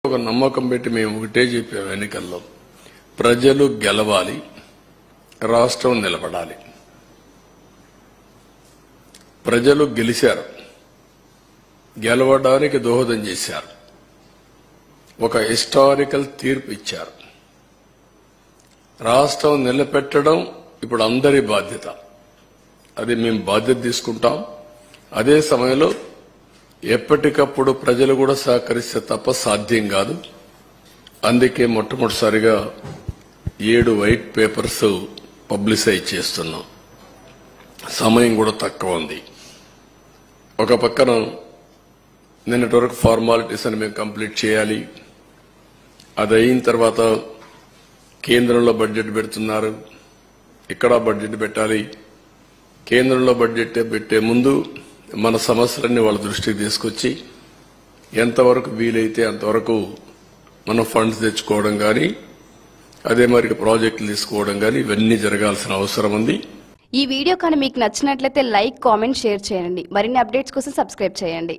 ఒక నమ్మకం పెట్టి మేము ఒకటే చెప్పాం, ఎన్నికల్లో ప్రజలు గెలవాలి, రాష్ట్రం నిలబడాలి. ప్రజలు గెలిచారు, గెలవడానికి దోహదం చేశారు, ఒక హిస్టారికల్ తీర్పు ఇచ్చారు. రాష్ట్రం నిలబెట్టడం ఇప్పుడు అందరి బాధ్యత. అది మేము బాధ్యత తీసుకుంటాం. అదే సమయంలో ఎప్పటికప్పుడు ప్రజలు కూడా సహకరిస్తే తప్ప సాధ్యం కాదు. అందుకే మొట్టమొదటిసారిగా 7 వైట్ పేపర్స్ పబ్లిసైజ్ చేస్తున్నాం. సమయం కూడా తక్కువ ఉంది. ఒక పక్కన నిన్నటి వరకు ఫార్మాలిటీస్ అని మేము కంప్లీట్ చేయాలి. అది అయిన తర్వాత కేంద్రంలో బడ్జెట్ పెడుతున్నారు, ఇక్కడ బడ్జెట్ పెట్టాలి. కేంద్రంలో బడ్జెట్ పెట్టే ముందు మన సమస్యలన్నీ వాళ్ళ దృష్టికి తీసుకొచ్చి ఎంతవరకు వీలైతే అంతవరకు మనం ఫండ్స్ తెచ్చుకోవడం కానీ, అదే మరి ప్రాజెక్టులు తీసుకోవడం కానీ ఇవన్నీ జరగాల్సిన అవసరం ఉంది. ఈ వీడియో కానీ మీకు నచ్చినట్లయితే లైక్, కామెంట్, షేర్ చేయండి. మరిన్ని అప్డేట్స్ కోసం సబ్స్క్రైబ్ చేయండి.